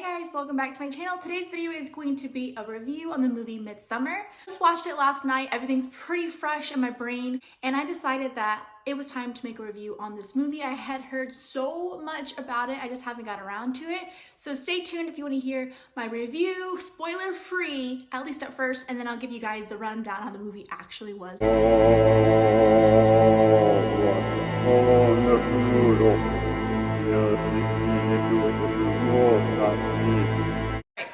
guys, welcome back to my channel. Today's video is going to be a review on the movie Midsommar. I just watched it last night. Everything's pretty fresh in my brain, and I decided that it was time to make a review on this movie. I had heard so much about it, I just haven't got around to it. So stay tuned if you want to hear my review, spoiler free, at least at first, and then I'll give you guys the rundown how the movie actually was. So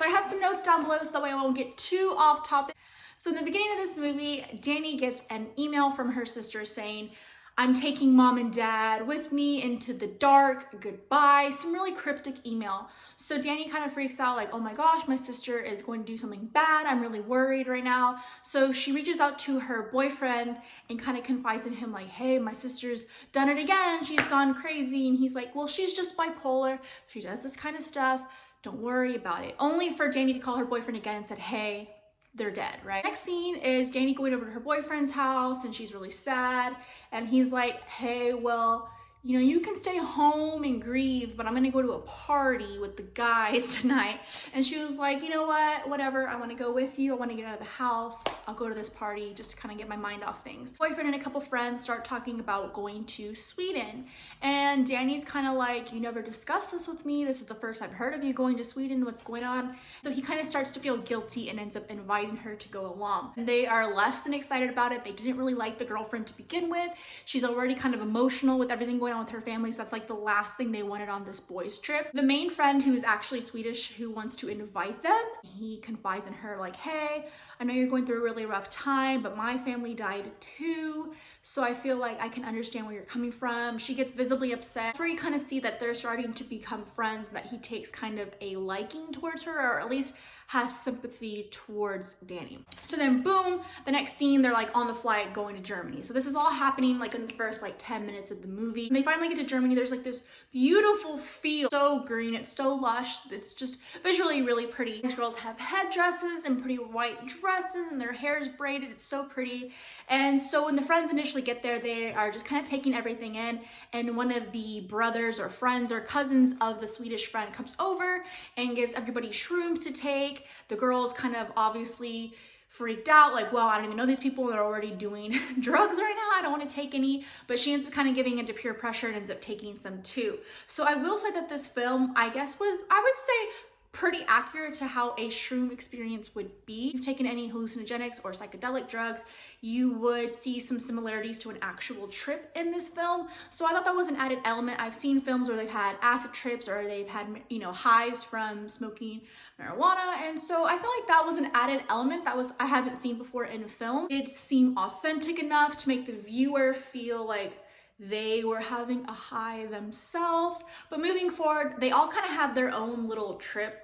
I have some notes down below so that way I won't get too off topic. So in the beginning of this movie, Danny gets an email from her sister saying, "I'm taking mom and dad with me into the dark, goodbye." Some really cryptic email. So Danny kind of freaks out like, oh my gosh, my sister is going to do something bad. I'm really worried right now. So she reaches out to her boyfriend and kind of confides in him like, hey, my sister's done it again. She's gone crazy. And he's like, well, she's just bipolar. She does this kind of stuff. Don't worry about it. Only for Danny to call her boyfriend again and said, hey, they're dead, right? Next scene is Danny going over to her boyfriend's house and she's really sad. And he's like, hey, well, you know, you can stay home and grieve, but I'm gonna go to a party with the guys tonight. And she was like, you know what, whatever, I wanna go with you. I wanna get out of the house. I'll go to this party just to kind of get my mind off things. Boyfriend and a couple friends start talking about going to Sweden. And Danny's kind of like, you never discussed this with me. This is the first I've heard of you going to Sweden. What's going on? So he kind of starts to feel guilty and ends up inviting her to go along. And they are less than excited about it. They didn't really like the girlfriend to begin with. She's already kind of emotional with everything going on with her family, so that's like the last thing they wanted on this boys trip. The main friend, who is actually Swedish, who wants to invite them, he confides in her like, hey, I know you're going through a really rough time, but my family died too, so I feel like I can understand where you're coming from. She gets visibly upset. That's where you kind of see that they're starting to become friends, that he takes kind of a liking towards her, or at least has sympathy towards Danny. So then boom, the next scene, they're like on the flight going to Germany. So this is all happening like in the first like 10 minutes of the movie. When they finally get to Germany, there's like this beautiful field, so green, it's so lush, it's just visually really pretty. These girls have headdresses and pretty white dresses and their hair is braided, it's so pretty. And so when the friends initially get there, they are just kind of taking everything in, and one of the brothers or friends or cousins of the Swedish friend comes over and gives everybody shrooms to take. The girls kind of obviously freaked out, like, well, I don't even know these people, they're already doing drugs right now, I don't want to take any, but she ends up kind of giving into peer pressure and ends up taking some too. So I will say that this film, I guess, was, I would say, pretty accurate to how a shroom experience would be. If you've taken any hallucinogenics or psychedelic drugs, you would see some similarities to an actual trip in this film. So I thought that was an added element. I've seen films where they've had acid trips or they've had, you know, highs from smoking marijuana. And so I feel like that was an added element that I haven't seen before in film. It seemed authentic enough to make the viewer feel like they were having a high themselves. But moving forward, they all kind of have their own little trip.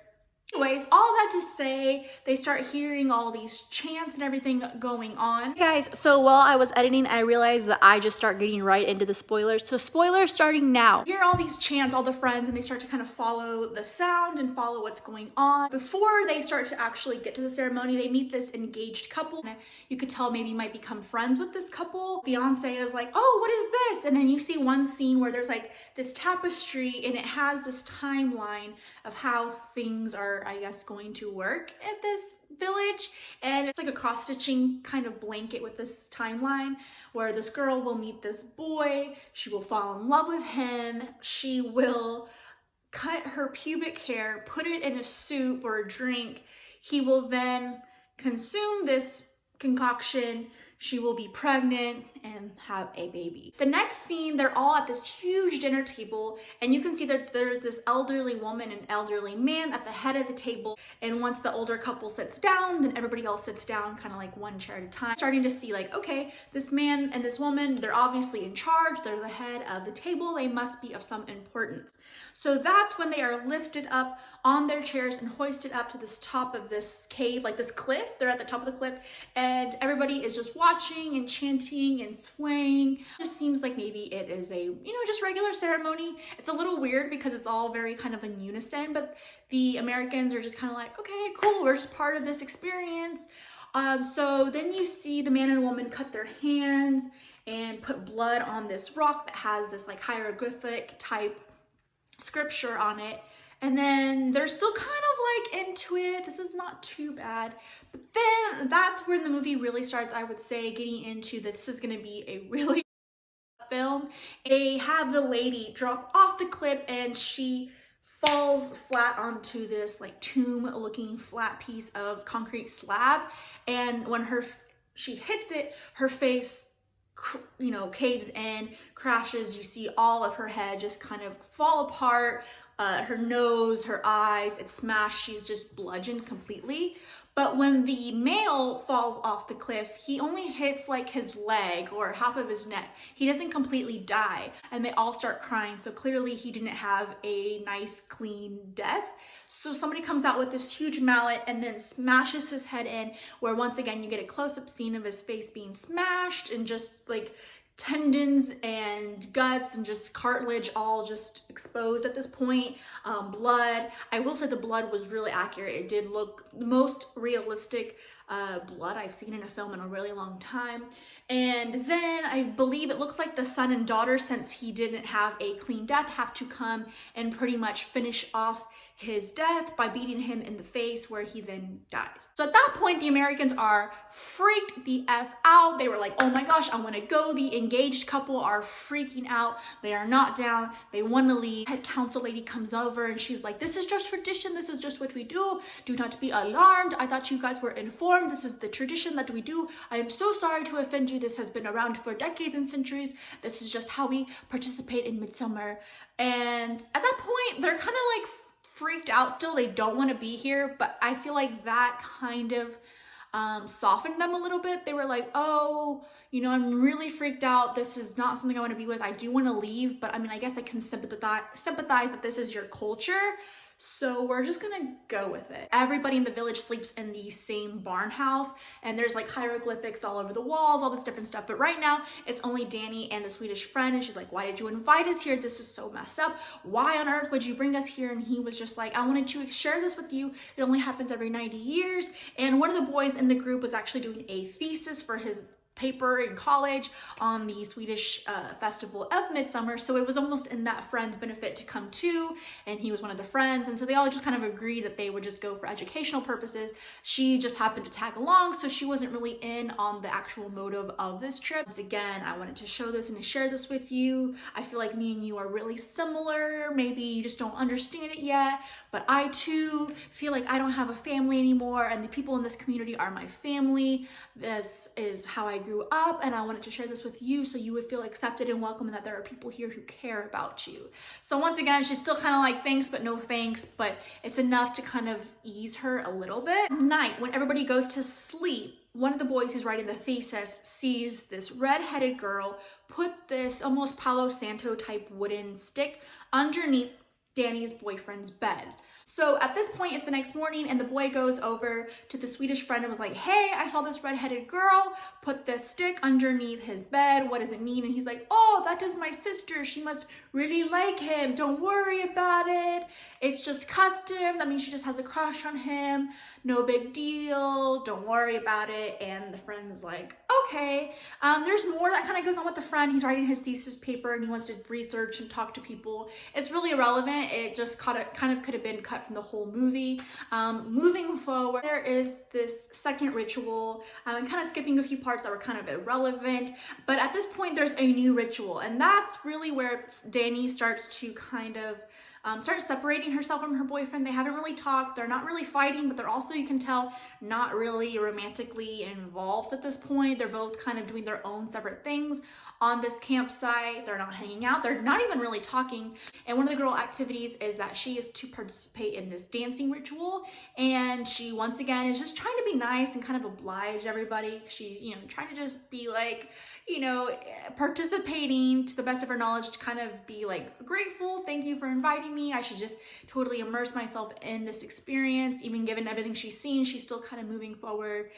Anyways, all that to say, they start hearing all these chants and everything going on. Hey guys, so while I was editing, I realized that I just start getting right into the spoilers. So spoilers starting now. You hear all these chants, all the friends, and they start to kind of follow the sound and follow what's going on. Before they start to actually get to the ceremony, they meet this engaged couple. You could tell maybe might become friends with this couple. Fiance is like, oh, what is this? And then you see one scene where there's like this tapestry and it has this timeline of how things are, I guess, going to work at this village. And it's like a cross-stitching kind of blanket with this timeline where this girl will meet this boy, she will fall in love with him, she will cut her pubic hair, put it in a soup or a drink, he will then consume this concoction, she will be pregnant and have a baby. The next scene, they're all at this huge dinner table, and you can see that there's this elderly woman and elderly man at the head of the table. And once the older couple sits down, then everybody else sits down kind of like one chair at a time. Starting to see like, okay, this man and this woman, they're obviously in charge, they're the head of the table, they must be of some importance. So that's when they are lifted up on their chairs and hoisted up to this top of this cave, like this cliff. They're at the top of the cliff, and everybody is just watching and chanting and swaying. It just seems like maybe it is a, you know, just regular ceremony. It's a little weird because it's all very kind of in unison, but the Americans are just kind of like, okay, cool, we're just part of this experience. So then you see the man and woman cut their hands and put blood on this rock that has this like hieroglyphic type scripture on it. And then they're still kind of like into it. This is not too bad. But then that's when the movie really starts, I would say, getting into that this is gonna be a really film. They have the lady drop off the cliff and she falls flat onto this like tomb looking flat piece of concrete slab. And when she hits it, her face caves in, crashes. You see all of her head just kind of fall apart, her nose, her eyes, it's smashed. She's just bludgeoned completely. But when the male falls off the cliff, he only hits like his leg or half of his neck. He doesn't completely die, and they all start crying. So clearly he didn't have a nice, clean death. So somebody comes out with this huge mallet and then smashes his head in, where once again you get a close-up scene of his face being smashed and just like tendons and guts and just cartilage all just exposed at this point. Blood. I will say the blood was really accurate. It did look the most realistic blood I've seen in a film in a really long time. And then I believe it looks like the son and daughter, since he didn't have a clean death, have to come and pretty much finish off his death by beating him in the face, where he then dies. So at that point, the Americans are freaked the F out. They were like, oh my gosh, I want to go. The engaged couple are freaking out. They are not down. They want to leave. Head council lady comes over and she's like, this is just tradition. This is just what we do. Do not be alarmed. I thought you guys were informed. This is the tradition that we do. I am so sorry to offend you. This has been around for decades and centuries. This is just how we participate in Midsommar. And at that point, they're kind of like freaked out still. They don't want to be here, but I feel like that kind of softened them a little bit. They were like, oh, I'm really freaked out. This is not something I want to be with. I do want to leave, but I mean, I guess I can sympathize that this is your culture. So we're just gonna go with it. Everybody in the village sleeps in the same barn house, and there's like hieroglyphics all over the walls, all this different stuff. But right now it's only Danny and the Swedish friend, and she's like, why did you invite us here? This is so messed up. Why on earth would you bring us here? And he was just like, I wanted to share this with you. It only happens every 90 years. And one of the boys in the group was actually doing a thesis for his paper in college on the Swedish festival of Midsommar, so it was almost in that friend's benefit to come too, and he was one of the friends, and so they all just kind of agreed that they would just go for educational purposes. She just happened to tag along, so she wasn't really in on the actual motive of this trip. Once again, I wanted to show this and to share this with you. I feel like me and you are really similar. Maybe you just don't understand it yet, but I too feel like I don't have a family anymore, and the people in this community are my family. This is how I grew up, and I wanted to share this with you so you would feel accepted and welcome, and that there are people here who care about you. So once again, she's still kind of like, thanks but no thanks, but it's enough to kind of ease her a little bit. At night, when everybody goes to sleep, one of the boys who's writing the thesis sees this red-headed girl put this almost Palo Santo type wooden stick underneath Danny's boyfriend's bed. So at this point, it's the next morning, and the boy goes over to the Swedish friend and was like, hey, I saw this red-headed girl put this stick underneath his bed. What does it mean? And he's like, oh, that is my sister. She must really like him. Don't worry about it. It's just custom. That means she just has a crush on him. No big deal. Don't worry about it. And the friend's like, okay. There's more that kind of goes on with the friend. He's writing his thesis paper and he wants to research and talk to people. It's really irrelevant. It just kind of could have been cut from the whole movie. Moving forward, there is this second ritual. I'm kind of skipping a few parts that were kind of irrelevant, but at this point there's a new ritual, and that's really where Danny starts to kind of start separating herself from her boyfriend. They haven't really talked. They're not really fighting, but they're also, you can tell, not really romantically involved at this point. They're both kind of doing their own separate things on this campsite. They're not hanging out. They're not even really talking. And one of the girl activities is that she is to participate in this dancing ritual. And she, once again, is just trying to be nice and kind of oblige everybody. She's, trying to just be like, participating to the best of her knowledge to kind of be like grateful. Thank you for inviting me. I should just totally immerse myself in this experience. Even given everything she's seen, she's still kind of moving forward,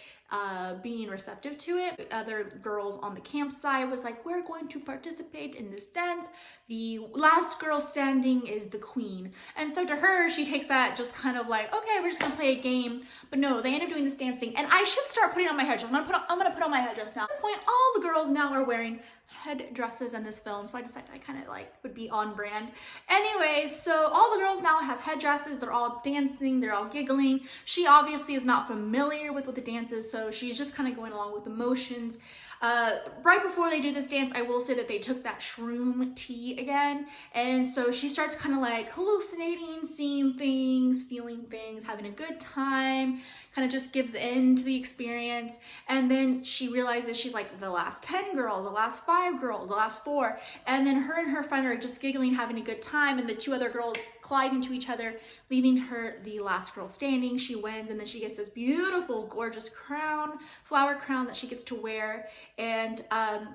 being receptive to it. Other girls on the campsite was like, we're going to participate in this dance. The last girl standing is the queen. And so to her, she takes that just kind of like, okay, we're just gonna play a game. But no, they end up doing this dancing. And I should start putting on my headdress. I'm gonna put on my headdress now. At this point, all the girls now are wearing headdresses in this film, so I decided I kind of like would be on brand. Anyways, so all the girls now have headdresses. They're all dancing, they're all giggling. She obviously is not familiar with what the dance is, so she's just kind of going along with the motions. Right before they do this dance, I will say that they took that shroom tea again, and so she starts kind of like hallucinating, seeing things, feeling things, having a good time, kind of just gives in to the experience. And then she realizes she's like the last 10 girls, the last 5 girls, the last 4, and then her and her friend are just giggling, having a good time, and the 2 other girls collide into each other, leaving her the last girl standing. She wins, and then she gets this beautiful, gorgeous crown, flower crown that she gets to wear. And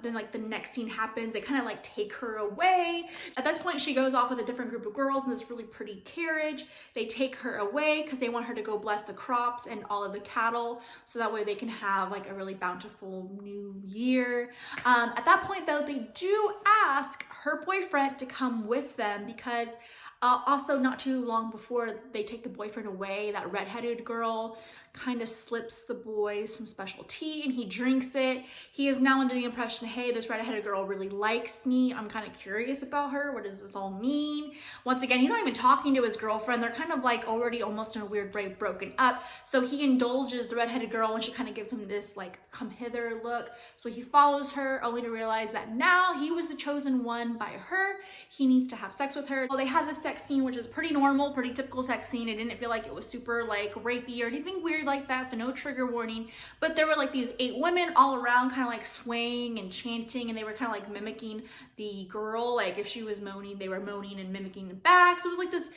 then like the next scene happens, they kind of like take her away. At this point, she goes off with a different group of girls in this really pretty carriage. They take her away because they want her to go bless the crops and all of the cattle, so that way they can have like a really bountiful new year. At that point though, they do ask her boyfriend to come with them, because also not too long before they take the boyfriend away, that redheaded girl kind of slips the boy some special tea and he drinks it. He is now under the impression, hey, this redheaded girl really likes me. I'm kind of curious about her. What does this all mean? Once again, he's not even talking to his girlfriend. They're kind of like already almost in a weird way broken up. So he indulges the redheaded girl and she kind of gives him this like come hither look. So he follows her, only to realize that now he was the chosen one by her. He needs to have sex with her. Well, they had this sex scene, which is pretty normal, pretty typical sex scene. It didn't feel like it was super like rapey or anything weird like that, so no trigger warning. But there were like these 8 women all around kind of like swaying and chanting, and they were kind of like mimicking the girl. Like if she was moaning, they were moaning and mimicking the back. So it was like this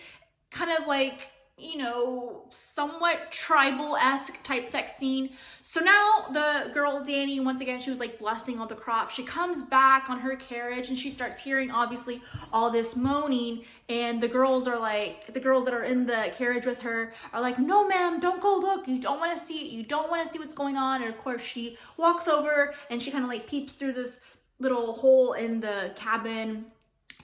kind of like, you know, somewhat tribal-esque type sex scene. So now the girl Danny, once again, she was like blessing all the crops. She comes back on her carriage and she starts hearing obviously all this moaning, and the girls are like, the girls that are in the carriage with her are like, no ma'am, don't go look, you don't want to see it, you don't want to see what's going on. And of course she walks over and she kind of like peeps through this little hole in the cabin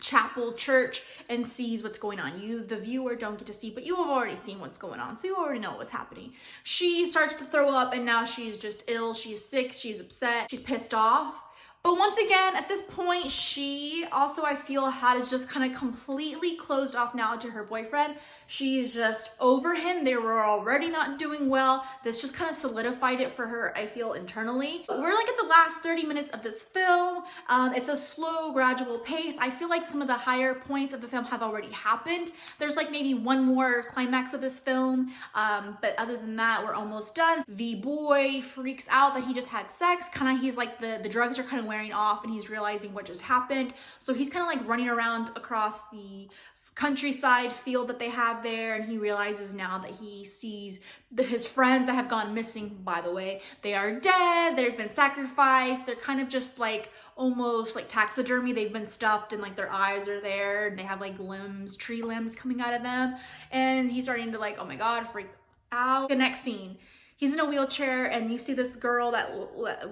chapel church and sees what's going on. You, the viewer, don't get to see, but you have already seen what's going on, so you already know what's happening. She starts to throw up, and now she's just ill, she's sick, she's upset, she's pissed off. But once again, at this point, she also, I feel, has just kind of completely closed off now to her boyfriend. She's just over him. They were already not doing well. This just kind of solidified it for her, I feel, internally. We're like at the last 30 minutes of this film. It's a slow, gradual pace. I feel like some of the higher points of the film have already happened. There's like maybe one more climax of this film, but other than that, we're almost done. The boy freaks out that he just had sex. Kind of, he's like, the drugs are kind of wearing off and he's realizing what just happened. So he's kind of like running around across the countryside field that they have there, and he realizes now that he sees his friends that have gone missing, by the way. They are dead, they've been sacrificed, they're kind of just like almost like taxidermy. They've been stuffed and like their eyes are there and they have like limbs, tree limbs coming out of them, and he's starting to like, oh my god, freak out. The next scene, he's in a wheelchair, and you see this girl that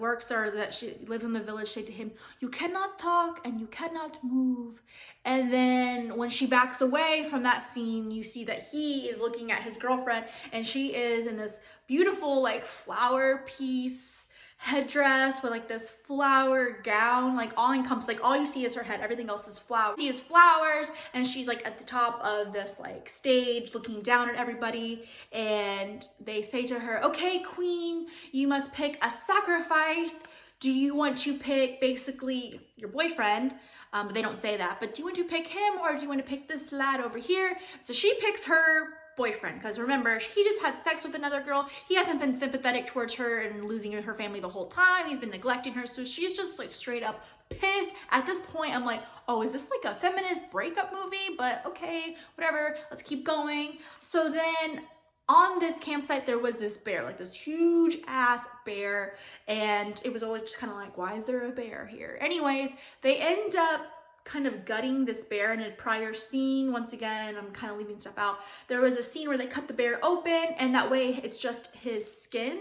works or that she lives in the village say to him, you cannot talk and you cannot move. And then when she backs away from that scene, you see that he is looking at his girlfriend, and she is in this beautiful like flower piece headdress with like this flower gown, like all encompassing, like all you see is her head, everything else is flowers. She is flowers, and she's like at the top of this like stage looking down at everybody, and they say to her, okay queen, you must pick a sacrifice. Do you want to pick basically your boyfriend? But they don't say that, but do you want to pick him, or do you want to pick this lad over here? So she picks her boyfriend, because remember, he just had sex with another girl. He hasn't been sympathetic towards her and losing her family the whole time. He's been neglecting her, so she's just like straight up pissed. At this point, I'm like, oh, is this like a feminist breakup movie? But okay, whatever, let's keep going. So then on this campsite, there was this bear, like this huge ass bear, and it was always just kind of like, why is there a bear here? Anyways, they end up kind of gutting this bear in a prior scene. Once again, I'm kind of leaving stuff out. There was a scene where they cut the bear open, and that way it's just his skin.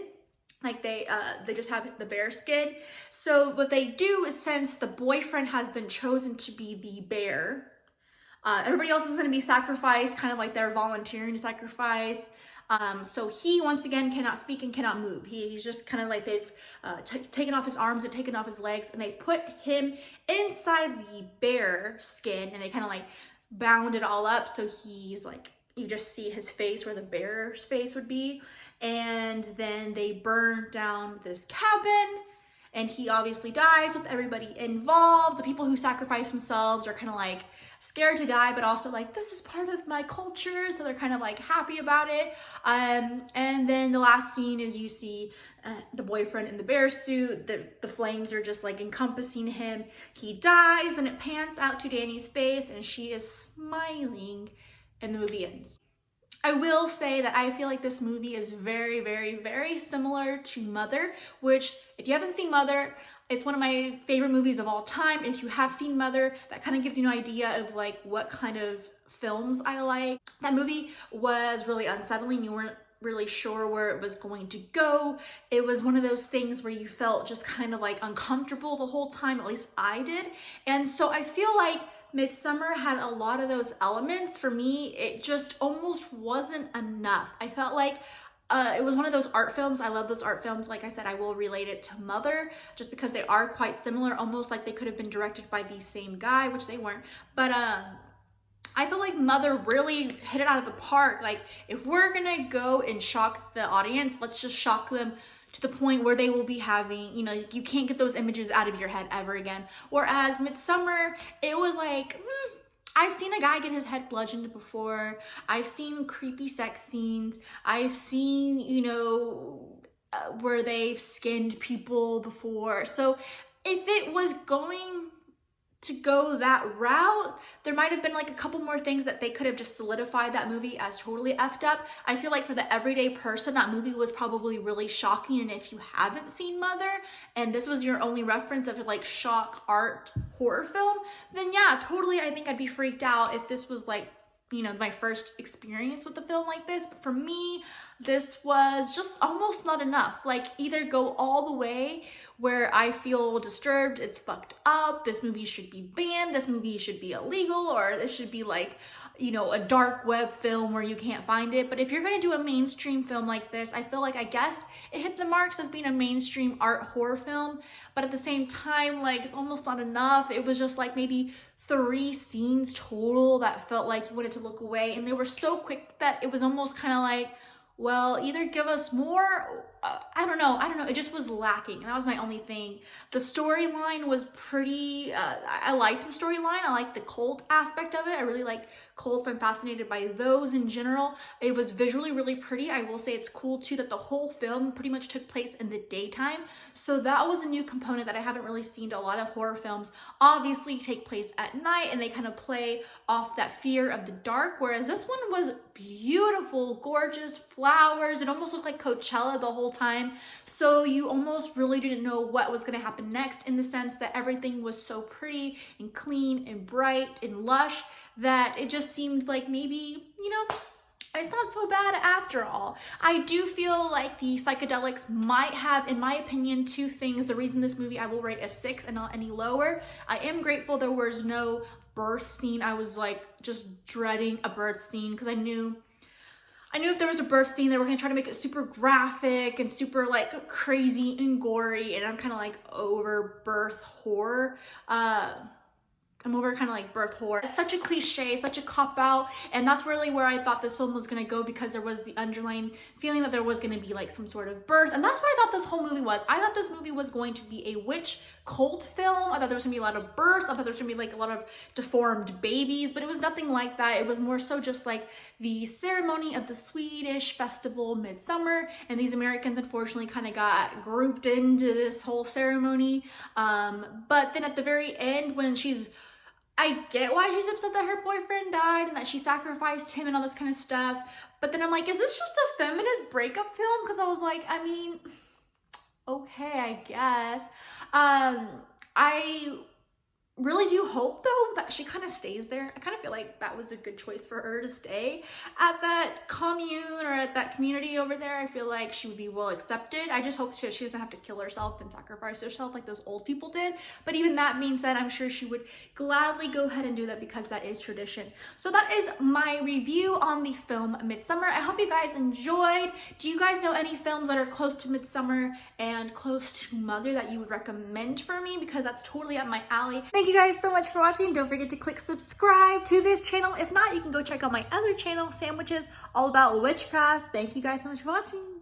Like they just have the bear skin. So what they do is, since the boyfriend has been chosen to be the bear, everybody else is going to be sacrificed, kind of like they're volunteering to sacrifice. So he, once again, cannot speak and cannot move. He's just kind of like they've taken off his arms and taken off his legs, and they put him inside the bear skin, and they kind of like bound it all up. So he's like, you just see his face where the bear's face would be. And then they burn down this cabin, and he obviously dies with everybody involved. The people who sacrifice themselves are kind of like scared to die, but also like, this is part of my culture, so they're kind of like happy about it. And then the last scene is you see the boyfriend in the bear suit. The flames are just like encompassing him. He dies, and it pans out to Danny's face, and she is smiling, and the movie ends. I will say that I feel like this movie is very, very, very similar to Mother, which, if you haven't seen Mother, it's one of my favorite movies of all time. And if you have seen Mother, that kind of gives you an idea of like what kind of films I like. That movie was really unsettling. You weren't really sure where it was going to go. It was one of those things where you felt just kind of like uncomfortable the whole time, at least I did. And so I feel like Midsommar had a lot of those elements. For me, it just almost wasn't enough. I felt like it was one of those art films. I love those art films. Like I said, I will relate it to Mother just because they are quite similar, almost like they could have been directed by the same guy, which they weren't. But I feel like Mother really hit it out of the park. Like, if we're gonna go and shock the audience, let's just shock them to the point where they will be having, you know, you can't get those images out of your head ever again. Whereas Midsommar, it was like, I've seen a guy get his head bludgeoned before. I've seen creepy sex scenes. I've seen, you know, where they've skinned people before. So if it was going to go that route, there might have been like a couple more things that they could have just solidified that movie as totally effed up. I feel like for the everyday person, that movie was probably really shocking. And if you haven't seen Mother, and this was your only reference of like shock art horror film, then yeah, totally, I think I'd be freaked out if this was like, you know, my first experience with a film like this. But for me, this was just almost not enough. Like, either go all the way where I feel disturbed, it's fucked up, this movie should be banned, this movie should be illegal, or this should be like, you know, a dark web film where you can't find it. But if you're gonna do a mainstream film like this, I feel like, I guess it hit the marks as being a mainstream art horror film, but at the same time, like, it's almost not enough. It was just like maybe 3 scenes total that felt like you wanted to look away, and they were so quick that it was almost kind of like, well, either give us more, I don't know, it just was lacking, and that was my only thing. The storyline was pretty, I liked the storyline, I liked the cult aspect of it. I really like cults, I'm fascinated by those in general. It was visually really pretty. I will say it's cool too that the whole film pretty much took place in the daytime, so that was a new component that I haven't really seen. A lot of horror films obviously take place at night, and they kind of play off that fear of the dark, whereas this one was beautiful, gorgeous, flowers. It almost looked like Coachella the whole time, so you almost really didn't know what was going to happen next, in the sense that everything was so pretty and clean and bright and lush that it just seemed like maybe, you know, it's not so bad after all. I do feel like the psychedelics might have, in my opinion, 2 things. The reason this movie I will rate a 6 and not any lower. I am grateful there was no birth scene. I was like just dreading a birth scene because I knew if there was a birth scene, they were gonna try to make it super graphic and super like crazy and gory, and I'm kind of like over birth horror. I'm over kind of like birth horror. It's such a cliche, such a cop-out, and that's really where I thought this film was gonna go, because there was the underlying feeling that there was gonna be like some sort of birth, and that's what I thought this whole movie was. I thought this movie was going to be a witch cult film. I thought there was gonna be a lot of births. I thought there was gonna be like a lot of deformed babies, but it was nothing like that. It was more so just like the ceremony of the Swedish festival Midsommar, and these Americans unfortunately kind of got grouped into this whole ceremony. But then at the very end, when I get why she's upset that her boyfriend died and that she sacrificed him and all this kind of stuff. But then I'm like, is this just a feminist breakup film? Because I was like, I mean, okay, I guess. I really do hope though that she kind of stays there. I kind of feel like that was a good choice for her to stay at that commune or at that community over there. I feel like she would be well accepted. I just hope she doesn't have to kill herself and sacrifice herself like those old people did. But even that being said, I'm sure she would gladly go ahead and do that because that is tradition. So that is my review on the film Midsommar. I hope you guys enjoyed. Do you guys know any films that are close to Midsommar and close to Mother that you would recommend for me? Because that's totally up my alley. Thank you guys so much for watching. Don't forget to click subscribe to this channel. If not, you can go check out my other channel, Sandwiches, all about witchcraft. Thank you guys so much for watching.